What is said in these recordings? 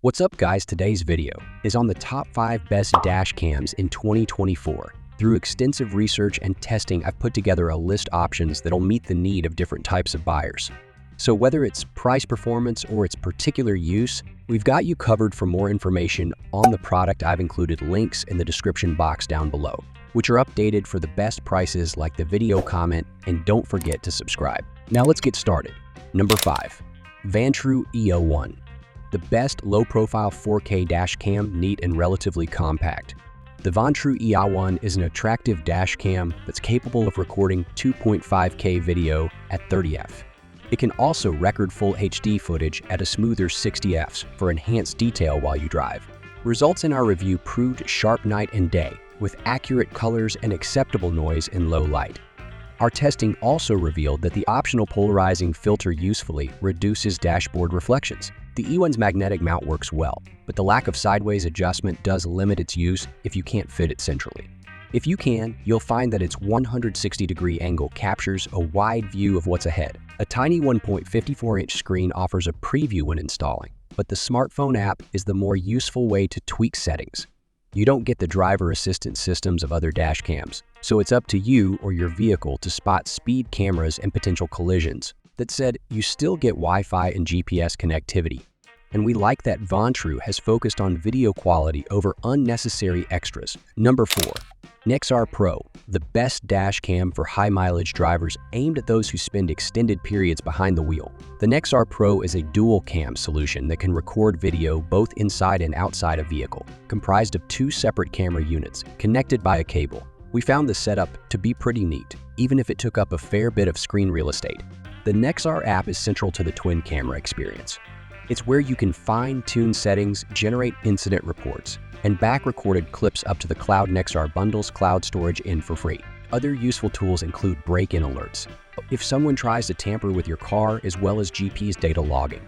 What's up guys, today's video is on the top 5 best dash cams in 2024. Through extensive research and testing, I've put together a list options that'll meet the need of different types of buyers. So whether it's price performance or its particular use, we've got you covered. For more information on the product, I've included links in the description box down below, which are updated for the best prices like the video comment, and don't forget to subscribe. Now let's get started. Number 5. Vantrue E01. The best low-profile 4K dash cam, neat and relatively compact. The Vantrue E01 is an attractive dash cam that's capable of recording 2.5K video at 30f. It can also record full HD footage at a smoother 60fs for enhanced detail while you drive. Results in our review proved sharp night and day, with accurate colors and acceptable noise in low light. Our testing also revealed that the optional polarizing filter usefully reduces dashboard reflections. The E01's magnetic mount works well, but the lack of sideways adjustment does limit its use if you can't fit it centrally. If you can, you'll find that its 160-degree angle captures a wide view of what's ahead. A tiny 1.54-inch screen offers a preview when installing, but the smartphone app is the more useful way to tweak settings. You don't get the driver assistance systems of other dash cams, so it's up to you or your vehicle to spot speed cameras and potential collisions. That said, you still get Wi-Fi and GPS connectivity, and we like that Vantrue has focused on video quality over unnecessary extras. Number 4. Nexar Pro, the best dash cam for high-mileage drivers aimed at those who spend extended periods behind the wheel. The Nexar Pro is a dual-cam solution that can record video both inside and outside a vehicle, comprised of 2 separate camera units connected by a cable. We found the setup to be pretty neat, even if it took up a fair bit of screen real estate. The Nexar app is central to the twin camera experience. It's where you can fine-tune settings, generate incident reports, and back-recorded clips up to the Cloud Nexar bundles cloud storage in for free. Other useful tools include break-in alerts, if someone tries to tamper with your car, as well as GPS data logging.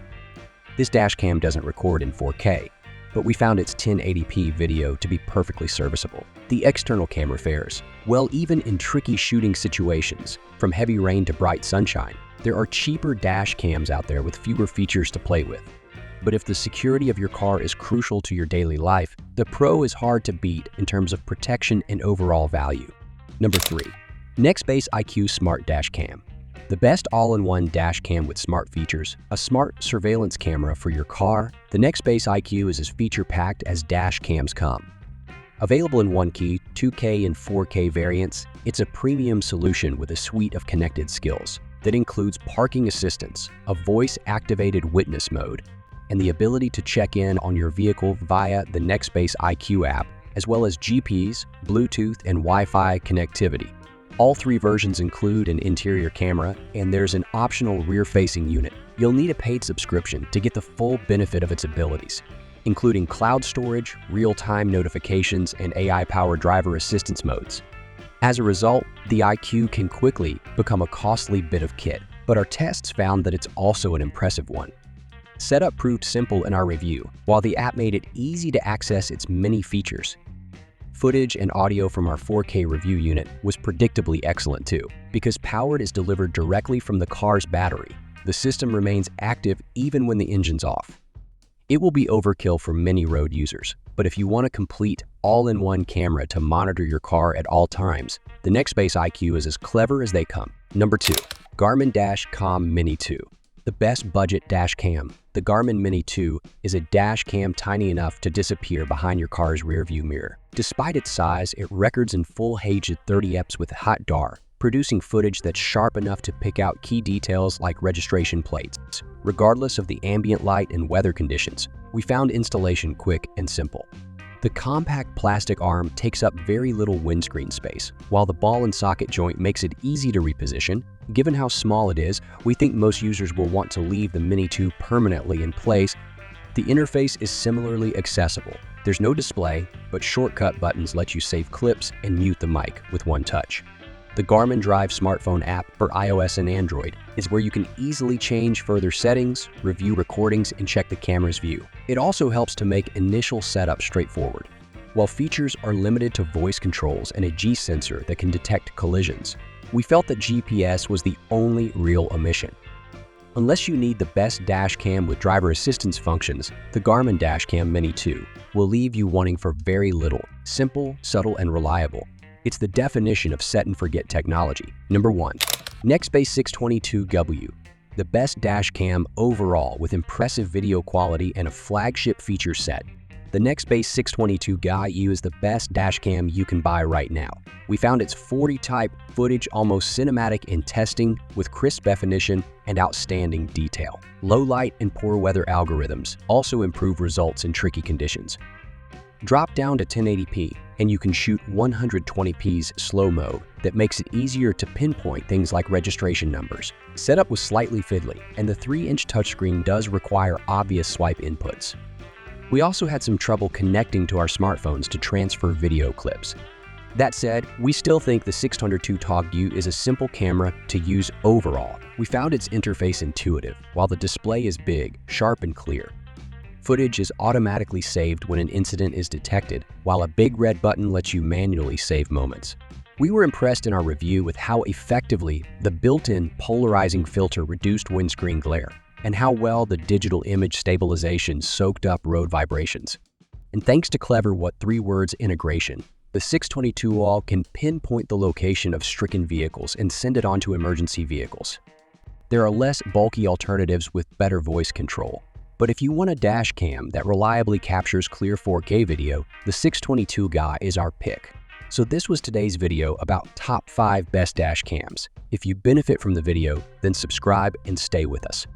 This dash cam doesn't record in 4K, but we found its 1080p video to be perfectly serviceable. The external camera fares well even in tricky shooting situations, from heavy rain to bright sunshine. There are cheaper dash cams out there with fewer features to play with. But if the security of your car is crucial to your daily life, the Pro is hard to beat in terms of protection and overall value. Number 3. Nextbase IQ Smart Dash Cam. The best all-in-one dash cam with smart features, a smart surveillance camera for your car. The Nextbase IQ is as feature-packed as dash cams come. Available in 1K, 2K, and 4K variants, it's a premium solution with a suite of connected skills that includes parking assistance, a voice-activated witness mode, and the ability to check in on your vehicle via the Nextbase IQ app, as well as GPS, Bluetooth, and Wi-Fi connectivity. All 3 versions include an interior camera, and there's an optional rear-facing unit. You'll need a paid subscription to get the full benefit of its abilities, including cloud storage, real-time notifications, and AI-powered driver assistance modes. As a result, the IQ can quickly become a costly bit of kit, but our tests found that it's also an impressive one. Setup proved simple in our review, while the app made it easy to access its many features. Footage and audio from our 4K review unit was predictably excellent too. Because power is delivered directly from the car's battery, the system remains active even when the engine's off. It will be overkill for many road users, but if you want a complete, all-in-one camera to monitor your car at all times, the Nextbase IQ is as clever as they come. Number 2. Garmin Dash Cam Mini 2. The best budget dash cam. The Garmin Mini 2 is a dash cam tiny enough to disappear behind your car's rearview mirror. Despite its size, it records in full HD at 30fps with hot DAR, producing footage that's sharp enough to pick out key details like registration plates. Regardless of the ambient light and weather conditions, we found installation quick and simple. The compact plastic arm takes up very little windscreen space, while the ball and socket joint makes it easy to reposition. Given how small it is, we think most users will want to leave the Mini 2 permanently in place. The interface is similarly accessible. There's no display, but shortcut buttons let you save clips and mute the mic with one touch. The Garmin Drive smartphone app for iOS and Android is where you can easily change further settings, review recordings, and check the camera's view. It also helps to make initial setup straightforward. While features are limited to voice controls and a G sensor that can detect collisions, we felt that GPS was the only real omission. Unless you need the best dash cam with driver assistance functions, the Garmin Dashcam Mini 2 will leave you wanting for very little. Simple, subtle, and reliable. It's the definition of set and forget technology. Number 1. Nextbase 622W. The best dash cam overall with impressive video quality and a flagship feature set. The Nextbase 622W is the best dash cam you can buy right now. We found its 4D type footage almost cinematic in testing with crisp definition and outstanding detail. Low light and poor weather algorithms also improve results in tricky conditions. Drop down to 1080p and you can shoot 120p's slow-mo that makes it easier to pinpoint things like registration numbers. Setup was slightly fiddly, and the 3-inch touchscreen does require obvious swipe inputs. We also had some trouble connecting to our smartphones to transfer video clips. That said, we still think the 622W is a simple camera to use overall. We found its interface intuitive, while the display is big, sharp, and clear. Footage is automatically saved when an incident is detected, while a big red button lets you manually save moments. We were impressed in our review with how effectively the built-in polarizing filter reduced windscreen glare, and how well the digital image stabilization soaked up road vibrations. And thanks to clever 3 words integration, the 622W can pinpoint the location of stricken vehicles and send it on to emergency vehicles. There are less bulky alternatives with better voice control. But if you want a dash cam that reliably captures clear 4K video, the 622W is our pick. So this was today's video about top 5 best dash cams. If you benefit from the video, then subscribe and stay with us.